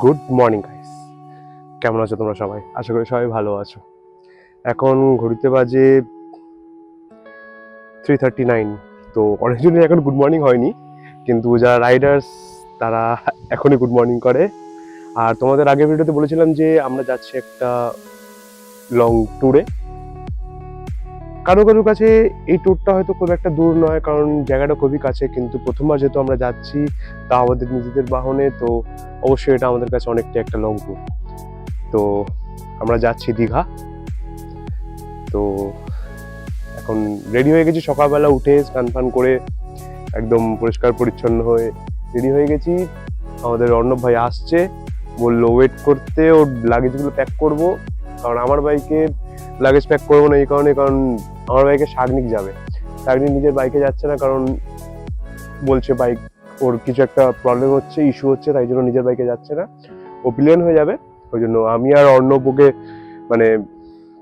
Good morning guys, কেমন আছো তোমরা সবাই? আশা করি সবাই ভালো আছো। এখন ঘড়িতে বাজে 3:39। তো অনেকজনই এখন গুড মর্নিং হয়নি, কিন্তু যারা রাইডার্স তারা এখনই গুড মর্নিং করে। আর তোমাদের আগের ভিডিওতে বলেছিলাম যে আমরা যাচ্ছি একটা লং ট্যুরে। কারো কারোর কাছে এই ট্যুরটা হয়তো খুব একটা দূর নয়, কারণ জায়গাটা খুবই কাছে, কিন্তু প্রথমবার যেহেতু আমরা যাচ্ছি তা আমাদের নিজেদের বাহনে, তো অবশ্যই এটা আমাদের কাছে অনেকটা একটা লং ট্যুর। তো আমরা যাচ্ছি দীঘা। তো এখন রেডি হয়ে গেছি, সকালবেলা উঠে স্নান ফান করে একদম পরিষ্কার পরিচ্ছন্ন হয়ে রেডি হয়ে গেছি। আমাদের অর্ণব ভাই আসছে, বললো ওয়েট করতে, ওর লাগেজগুলো প্যাক করব। কারণ আমার বাইকে লাগেজ প্যাক করবো না এই কারণে, কারণ আমার বাইকে শাগনিক যাবে। শাগনিক নিজের বাইকে যাচ্ছে না, কারণ বলছে বাইক ওর কিছু একটা প্রবলেম হচ্ছে, ইস্যু হচ্ছে, তাই জন্য নিজের বাইকে যাচ্ছে না, ও প্লেন হয়ে যাবে। ওই জন্য আমি আর অর্ণব ওকে মানে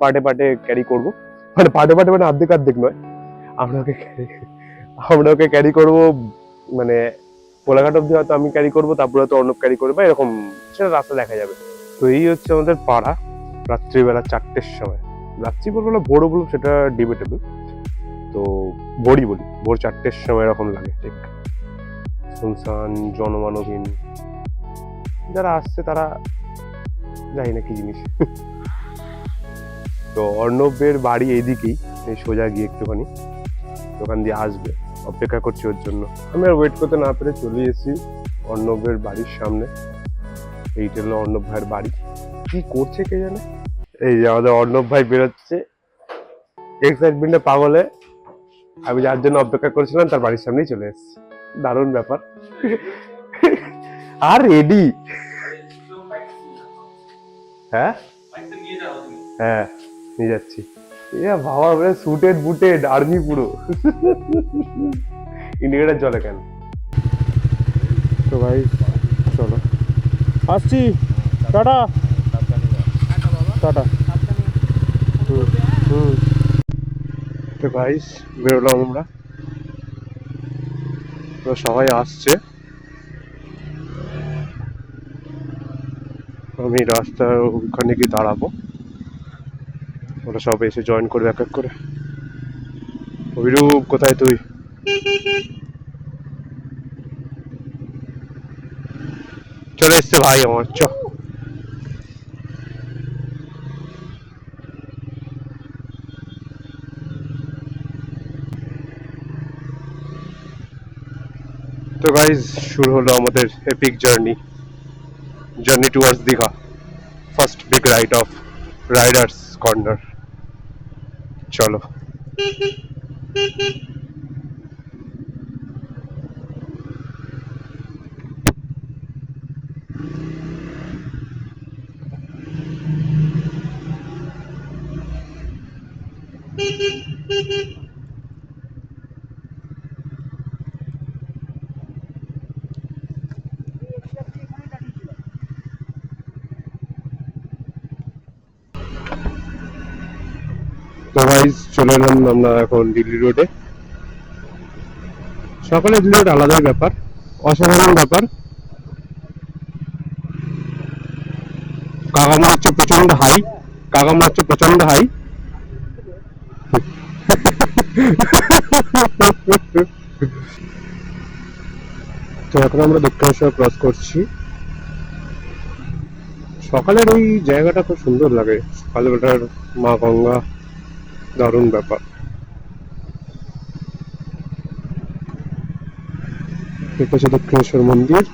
পার্টে পার্টে ক্যারি করবো, মানে পার্টে পার্টে মানে অর্ধেক অর্ধেক নয়, আমরা ওকে ক্যারি করবো। মানে কোলাঘাট অব্দি হয়তো আমি ক্যারি করবো, তারপরে হয়তো অর্ণব ক্যারি করবে, এরকম সেটা রাস্তা দেখা যাবে। তো এই হচ্ছে আমাদের পাড়া, রাত্রিবেলা 4টের সময়। রাত্রি বলবো না ভোরও বলবো, সেটা ডিবেটেবল। তো ভোরই বলি, ভোর 4টের সময় এরকম লাগে ঠিক। শুনশান, জনমানবহীন, যারা আসছে তারা জানি না কি জিনিস। তো অর্ণবের বাড়ি এইদিকেই, এই সোজা গিয়ে একটুখানি দোকান দিয়ে আসবে, অপেক্ষা করছি ওর জন্য। আমি আর ওয়েট করতে না পেরে চলে এসেছি অর্ণবের বাড়ির সামনে। এইটা হলো অর্ণব ভাইয়ের বাড়ি। কি করছে কে জানে। এই যে আমাদের অর্ণব ভাই বেরোচ্ছে, এক্সাইটমেন্টে পাগলে। আমি যার জন্য অপেক্ষা করছিলাম তার বাড়ির সামনেই চলে এসেছি। দারুণ ব্যাপার। আর রেডি। হ্যাঁ হ্যাঁ, নিয়ে যাচ্ছি। বাবা সুটেড বুটেড আর্মি পুরো। ইন্ডিকেটার জলে কেন? তো ভাই চলো, আসছি। Tata tata. তো গাইস বেরোলাম আমরা, তো সবাই আসছে। আমি রাস্তার ওখানে গিয়ে দাঁড়াবো, ওরা সব এসে জয়েন করবে এক এক করে। অভিরূপ কোথায় তুই? চলে এসছে ভাই আমার, চ। তো গাইজ শুরু হলো আমাদের epic journey towards Digha, first big ride of Riders corner. চলো। তো গাইজ চলে এলাম আমরা এখন দিল্লি রোডে। সকালে দিল্লি রোড আলাদাই ব্যাপার, অসাধারণ ব্যাপার। কাকামা হচ্ছে প্রচন্ড হাই, কাকামা হচ্ছে প্রচন্ড হাই। তো এখন আমরা দক্ষিণেশ্বর ক্রস করছি। সকালের ওই জায়গাটা খুব সুন্দর লাগে, সকালবেলার মা গঙ্গা, দারুণ ব্যাপার। এটা দক্ষিণেশ্বর মন্দির।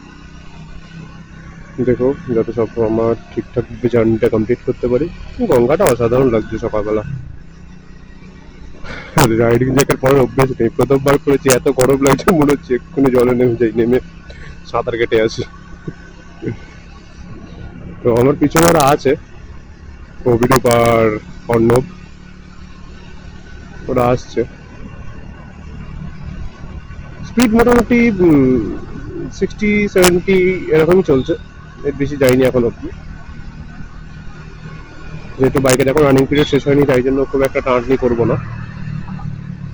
দেখো যত সব আমার ঠিকঠাক জার্নিটা কমপ্লিট করতে পারি। গঙ্গাটা অসাধারণ লাগছে সকালবেলা। রাইডিং জ্যাকেট পরার অভ্যেস নেই, প্রথমবার করেছি, এত গরম লাগছে মনে হচ্ছে এক্ষুনি জলে নেমে যাই, নেমে সাঁতার কেটে আসি। তো আমার পিছনে ওরা আছে, অভিরূপ আর অর্ণব, ওরা আসছে। স্পিড মোটামুটি 60-70 এরকমই চলছে, এর বেশি যায়নি এখন অব্দি। যেহেতু বাইকের এখন রানিং পিরিয়ড শেষ হয়নি, তাই জন্য খুব একটা টানাটানি করবো না,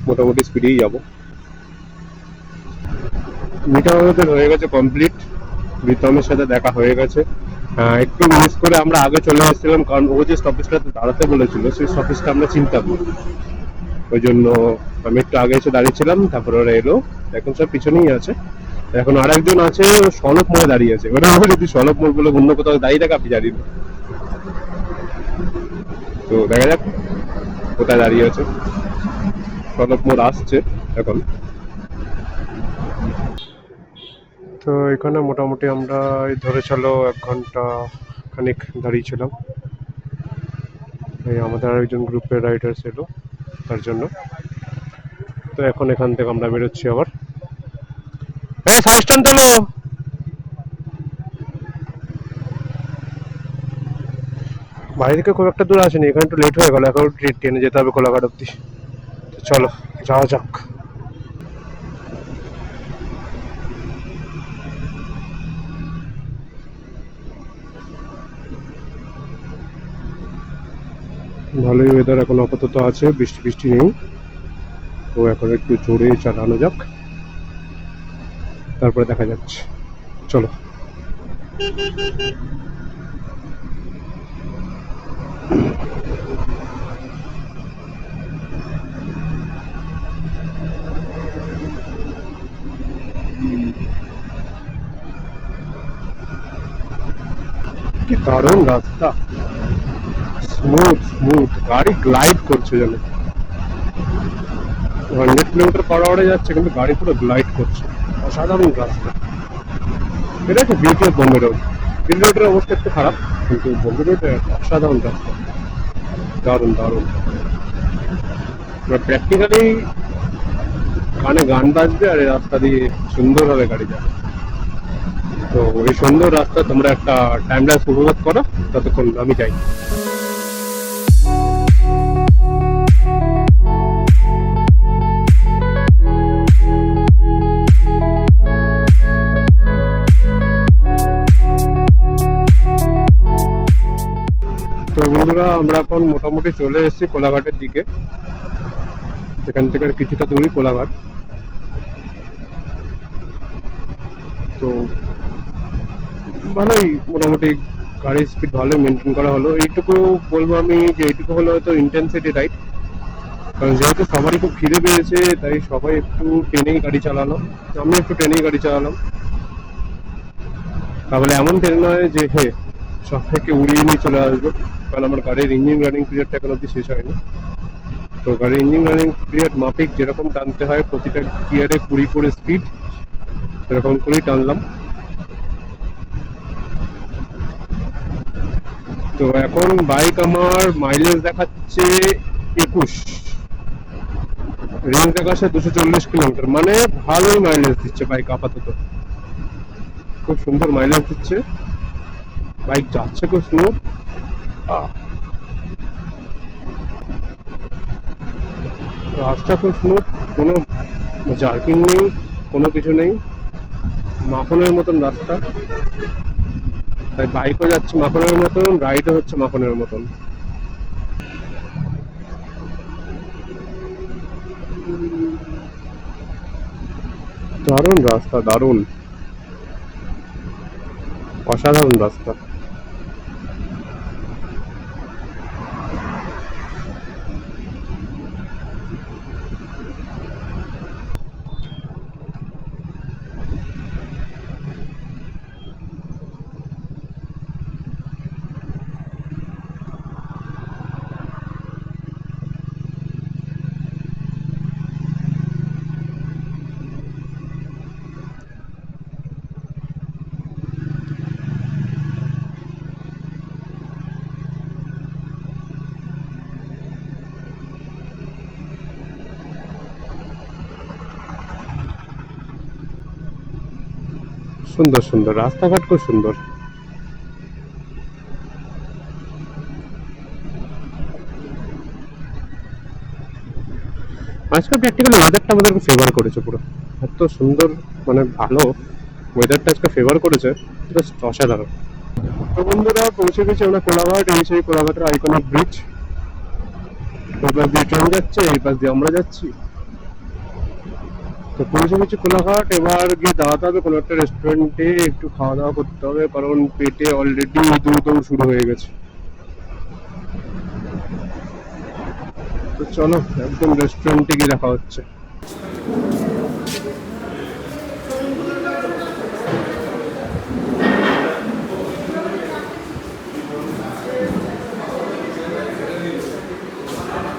মোটামুটি স্পিডেই যাবো। মিটা আমাদের হয়ে গেছে কমপ্লিট, প্রীতমের সাথে দেখা হয়ে গেছে, একটু মিস করে আমরা আগে চলে এসেছিলাম, কারণ ও যে স্টপেজটাতে দাঁড়াতে বলেছিল সেই স্টপেজটা আমরা চিনতাম না। ওই জন্য আমি একটু আগে এসে দাঁড়িয়েছিলাম, তারপরে ওরা এলো, এখন সব পিছনেই আছে। এখন আর একজন আছে, সলভ মোড়ে দাঁড়িয়ে আছে। ওরা যদি সলভ মোড় বলে অন্য কোথাও দাঁড়িয়ে থাকে আপনি জানি না। তো দেখা যাক কোথায় দাঁড়িয়ে আছে। সলভ মোড় আসছে এখন। তো এখানে মোটামুটি আমরা ধরে চলো 1 ঘন্টা খানিক দাঁড়িয়েছিলাম। এই আমাদের আরেকজন গ্রুপের রাইডার্স এলো তার জন্য। তো এখন এখান থেকে আমরা বেরোচ্ছি আবার। এই ফার্স্ট টাইম তোলো। বাড়ি থেকে খুব একটা দূর আসেনি, এখানে একটু লেট হয়ে গেল, এখন ট্রেনে যেতে হবে কোলাঘাট অব্দি। তো চলো যাওয়া যাক। ভালোই ওয়েদার এখন আপাতত আছে, বৃষ্টি বৃষ্টি নেই। তো এখন একটু জোরে চালানো যাক, তারপরে দেখা যাচ্ছে। চলো। কি দারুণ রাস্তা, স্মুথ স্মুথ, গাড়ি গ্লাইড করছে যেন। 100 কিলোমিটার/আওয়ারে যাচ্ছে, কিন্তু গাড়ি পুরো গ্লাইড করছে। অসাধারণ রাস্তা। এটা একটা beauty of Bombay road. Delhi রোডের অবস্থা একটু খারাপ, কিন্তু বোম্বে রোডে অসাধারণ রাস্তা, দারুণ দারুণ। প্র্যাকটিক্যালি কানে গান বাজবে আর এই রাস্তা দিয়ে সুন্দরভাবে গাড়ি যাবে। তো এই সুন্দর রাস্তা তোমরা একটা টাইম ল্যাপস উপভোগ করো, ততক্ষণ আমি যাই। তো বন্ধুরা, আমরা এখন মোটামুটি চলে এসেছি কোলাঘাটের দিকে। এখান থেকে কিছুটা দূরই কোলাঘাট। তো ভালোই মোটামুটি গাড়ির স্পিড ভালোই মেনটেন করা হলো। এইটুকু বলবো আমি যে এইটুকু হলো হয়তো ইন্টেন্সিটি রাইড, কারণ যেহেতু সবারই খুব খিদে পেয়েছে তাই সবাই একটু ট্রেনেই গাড়ি চালালো। আমি একটু ট্রেনেই গাড়ি চালালাম। তাহলে এমন ট্রেন নয় যে সবাইকে উড়িয়ে নিয়ে চলে আসবো, কারণ আমার গাড়ির ইঞ্জিন রানিং পিরিয়ডটা এখন অব্দি শেষ হয়নি। তো গাড়ির ইঞ্জিন রানিং পিরিয়ড মাফিক যেরকম টানতে হয়, প্রতিটা গিয়ারে 20 করে স্পিড, সেরকম করেই টানলাম। তো এখন বাইক আমার মাইলেজ দেখাচ্ছে 21, রেঞ্জ দেখাচ্ছে 240 কিলোমিটার, মানে ভালোই মাইলেজ দিচ্ছে বাইক আপাতত। খুব সুন্দর মাইলেজ দিচ্ছে, বাইক যাচ্ছে খুব স্মুথ। রাস্তা খুব স্মুথ, কোনো জার্কিং নেই, কোনো কিছু নেই, মাখনের মতন রাস্তা। তাই বাইকও যাচ্ছে মাখনের মতন, রাইডও হচ্ছে মাখনের মতন। দারুণ রাস্তা, দারুণ, অসাধারণ রাস্তা। সুন্দর সুন্দর রাস্তাঘাট, খুব সুন্দর। আজকে প্র্যাকটিক্যালি ওয়েদারটা আমাদেরকে ফেভার করেছে পুরো, এত সুন্দর, মানে ভালো ওয়েদারটা আজকে ফেভার করেছে, জাস্ট অসাধারণ। তো বন্ধুরা, পৌঁছে গেছি আমরা কোলাঘাট। এই সেই কোলাঘাটের আইকনিক ব্রিজ। ওই পাশ দিয়ে ট্রেন যাচ্ছে, এই পাশ দিয়ে আমরা যাচ্ছি। তো পৌঁছে গেছি কোলাঘাট। এবার গিয়ে দাঁড়াতে হবে কোনো একটা রেস্টুরেন্টে, একটু খাওয়া দাওয়া করতে হবে, কারণ পেটে অলরেডি দৌড় শুরু হয়ে গেছে। তো চলো একদম রেস্টুরেন্টে গিয়ে দেখা হচ্ছে।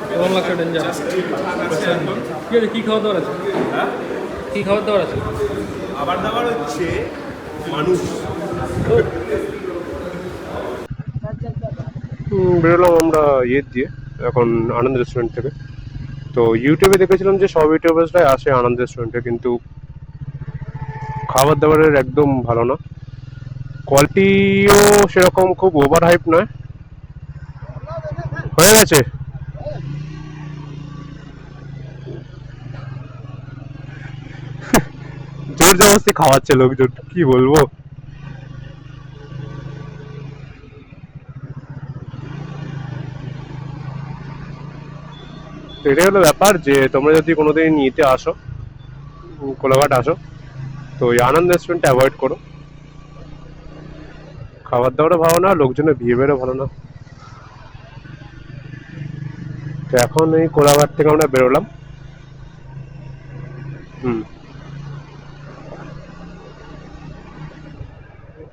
কেমন লাগছে ডেঞ্জার? কি আছে, কি খাওয়া দাওয়ার আছে? কি খাবার দাবার আছে? খাবার দাবার হচ্ছে মানুষ। বেরোলাম আমরা ইয়ে দিয়ে এখন আনন্দ রেস্টুরেন্ট থেকে। তো ইউটিউবে দেখেছিলাম যে সব ইউটিউবার্সরাই আসে আনন্দ রেস্টুরেন্টে, কিন্তু খাবার দাবারের একদম ভালো না, কোয়ালিটিও সেরকম খুব ওভার হাইপ নয়। হয়ে গেছে। জোর জবরদস্তি খাওয়াচ্ছে লোকজন, কি বলবো। এটাই হলো ব্যাপার, যে তোমরা যদি কোনোদিন নিতে আসো, কোলাঘাট আসো, তো এই আনন্দ রেস্টুরেন্টটা অ্যাভয়েড করো। খাবার দাবারও ভালো না, লোকজনের বিহেভিয়ারও ভালো না। তো এখন এই কোলাঘাট থেকে আমরা বেরোলাম।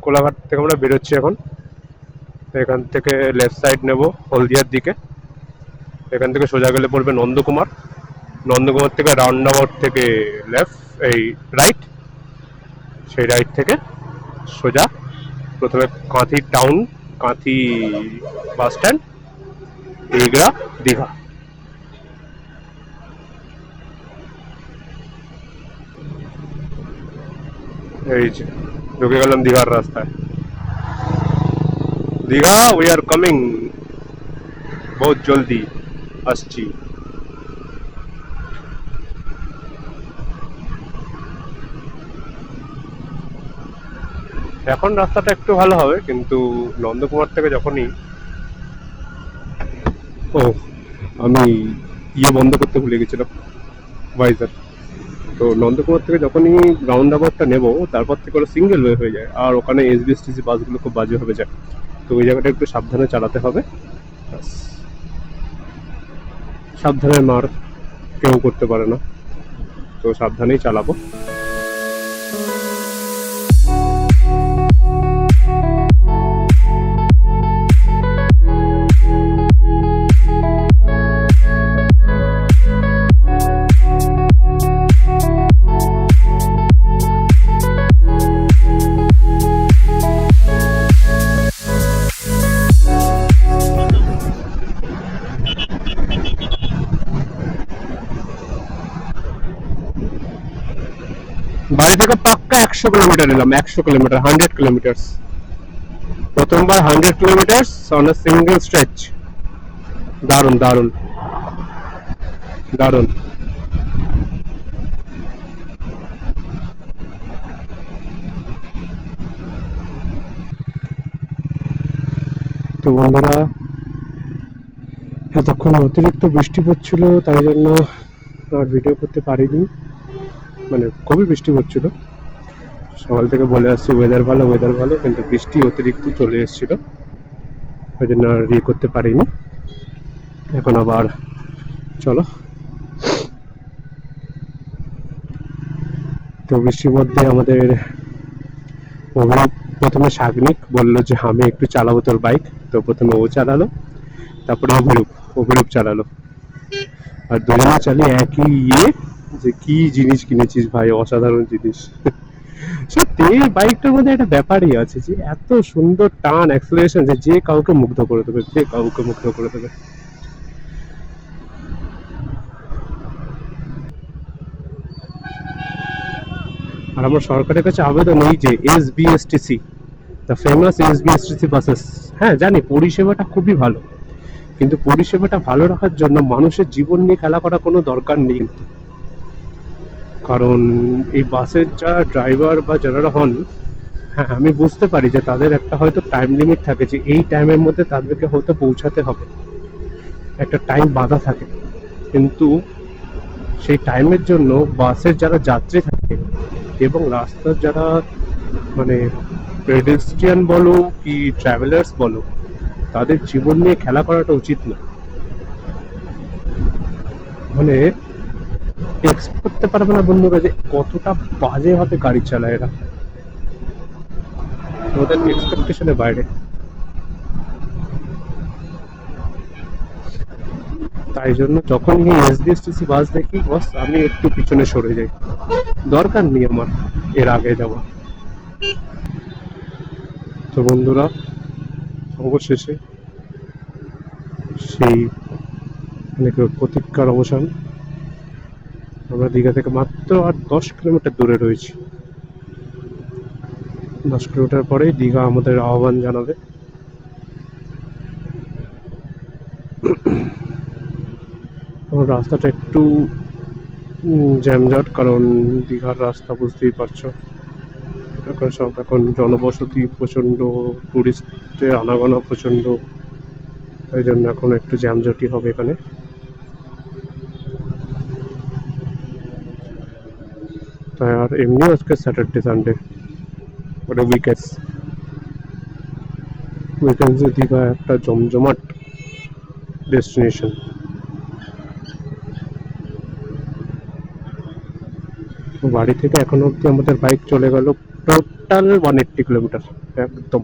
কোলাঘাট থেকে আমরা বেরোচ্ছি এখন। এখান থেকে লেফট সাইড নেব হলদিয়ার দিকে। এখান থেকে সোজা গেলে পড়বে নন্দকুমার। নন্দকুমার থেকে রাউন্ড অ্যাবাউট থেকে লেফট, এই রাইট, সেই রাইট থেকে সোজা প্রথমে Kanthi town, Kanthi bus stand, Egra, Digha. এই যে ঢুকে গেলাম দীঘার রাস্তায়। দীঘা, উই আর কামিং, বহুত জলদি আসছি। এখন রাস্তাটা একটু ভালো হবে, কিন্তু নন্দকুমার থেকে যখনই, ও আমি ইয়ে বন্ধ করতে ভুলে গেছিলাম, ভাইজার। তো নন্দকুমার থেকে যখনই রাউন্ড অ্যাবাউটটা নেবো, তারপর থেকে ওরা সিঙ্গেল ওয়ে হয়ে যায়, আর ওখানে এসবিএসটিসি বাসগুলো খুব বাজেভাবে যায়। তো ওই জায়গাটা একটু সাবধানে চালাতে হবে। ব্যাস। সাবধানে মার কেউ করতে পারে না, তো সাবধানেই চালাবো। বাড়ি থেকে পাক্কা 100 কিলোমিটার এলাম, 100 কিলোমিটার, 100 কিলোমিটার। প্রথমবার 100 kilometre on a single stretch. দারুণ দারুণ দারুণ। তো বন্ধুরা, এতক্ষণ অতিরিক্ত বৃষ্টি পড়ছিল, তাই জন্য আর ভিডিও করতে পারিনি। মানে খুবই বৃষ্টি পড়ছিল, সকাল থেকে বলে আসছি ওয়েদার ভালো ওয়েদার ভালো, কিন্তু বৃষ্টি অতিরিক্ত চলে এসেছিল, ওই জন্য আর ইয়ে করতে পারিনি। এখন আবার চলো। তো বৃষ্টির মধ্যে আমাদের অভিনব প্রথমে সাগ্নিক বললো যে আমি একটু চালাবো তোর বাইক। তো প্রথমে ও চালালো, তারপরে অভিরূপ চালালো, আর দুজনে চালিয়ে একই ইয়ে, যে কি জিনিস কিনেছিস ভাই, অসাধারণ জিনিস। সত্যি এই বাইকটার মধ্যে একটা ব্যাপারই আছে, যে এত সুন্দর টান, অ্যাক্সেলারেশন, যে কাউকে মুগ্ধ করে দেবে, যে কাউকে মুগ্ধ করে দেবে। আর আমার সরকারের কাছে আবেদন এই যে SBSTC, the famous SBSTC buses, হ্যাঁ জানি পরিষেবাটা খুবই ভালো, কিন্তু পরিষেবাটা ভালো রাখার জন্য মানুষের জীবন নিয়ে খেলা করা কোনো দরকার নেই। কারণ এই বাসের যারা ড্রাইভার বা যারা হন, হ্যাঁ আমি বুঝতে পারি যে তাদের একটা হয়তো টাইম লিমিট থাকে, যে এই টাইমের মধ্যে তাদেরকে হয়তো পৌঁছাতে হবে, একটা টাইম বাধা থাকে, কিন্তু সেই টাইমের জন্য বাসের যারা যাত্রী থাকে এবং রাস্তার যারা মানে পেডেস্ট্রিয়ান বলো কি ট্রাভেলার্স বলো, তাদের জীবন নিয়ে খেলা করাটা উচিত না। মানে এক্সপেক্ট করতে পারবে না বন্ধুরা যে কতটা বাজেভাবে গাড়ি চালায় এরা, ওদের এক্সপেকটেশনের বাইরে। তাই জন্য যখন এই এসবিএসটিসি বাস দেখি বস আমি একটু পিছনে সরে যাই, দরকার নেই আমার এর আগে যাওয়া। তো বন্ধুরা অবশেষে সেই মানে প্রতীক্ষার অবসান। আমরা দীঘা থেকে মাত্র আর 10 কিলোমিটার দূরে রয়েছি। 10 কিলোমিটার পরেই দীঘা আমাদের আহ্বান জানাবে। আমার রাস্তাটা একটু জ্যামজট, কারণ দীঘার রাস্তা বুঝতেই পারছো, এখন জনবসতি প্রচণ্ড, টুরিস্টের আনাগোনা প্রচণ্ড, তাই জন্য এখন একটু জ্যামজটই হবে এখানে। তাই আর এমনি আজকে স্যাটারডে সানডে ওটা উইকেন্ডসে দীঘা একটা জমজমাট ডেস্টিনেশন। বাড়ি থেকে এখনো অব্দি আমাদের বাইক চলে গেল টোটাল 180 কিলোমিটার একদম।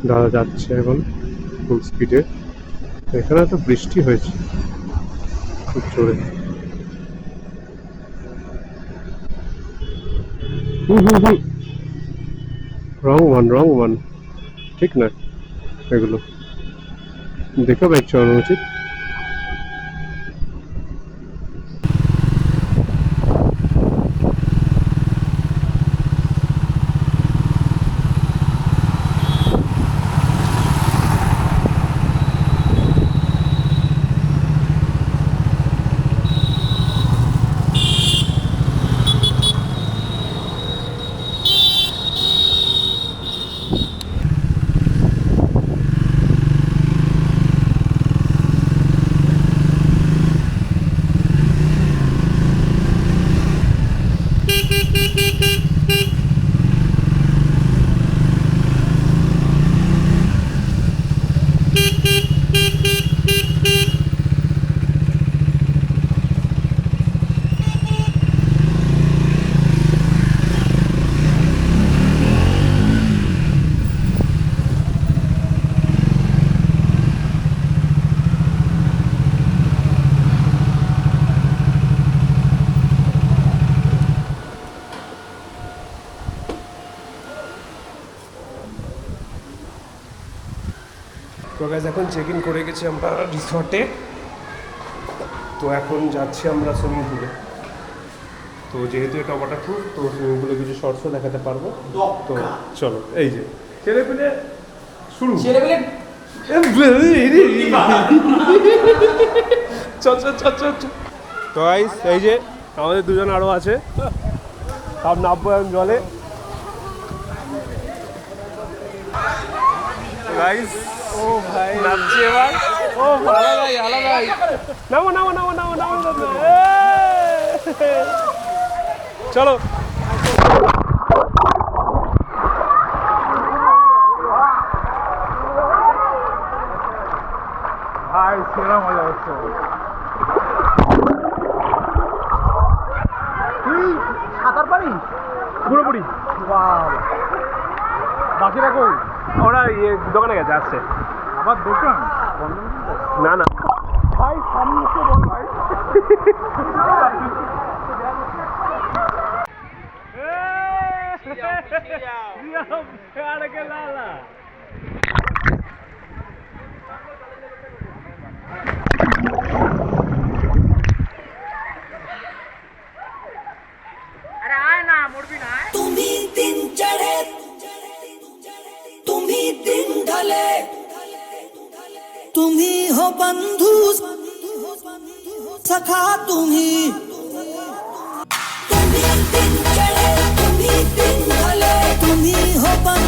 দাদা যাচ্ছে এখন ফুল স্পিডে। এখানে তো বৃষ্টি হয়েছে খুব জোরে। রং ওয়ান ঠিক না, এগুলো দেখে বাইক চালানো উচিত। তো গাইজ এখন চেক ইন করে গেছি আমরা রিসর্টে। তো এখন যাচ্ছি আমরা সুইমিং পুলে। তো যেহেতু এটা ওয়াটারপ্রুফ, তো সুইমিং পুলে কিছু শর্টসও দেখাতে পারবো। তো চলো, এই যে ছেলে পেলে শুরু তো গাইজ এই যে আমাদের দুজন আরও আছে, সব নামবো এখন জলে। গাইজ ও ভাই নামছি এবার। ও ভালো ভাই, ভালো ভাই, নামো নামো নামো নামো নামো, চলো। ভাই সেরা মজা হচ্ছে। তুই সাঁতার পারিস পুরোপুরি? বাকিরা কই? ওরা ইয়ে দোকানে গেছে, আসছে। আবার দোকান না না ভাই, সামনে বল ভাই। तुम्ही दिन चढ़े तुम्ही दिन ढले तुम्ही हो बंधु सखा तुम्ही हो बंधु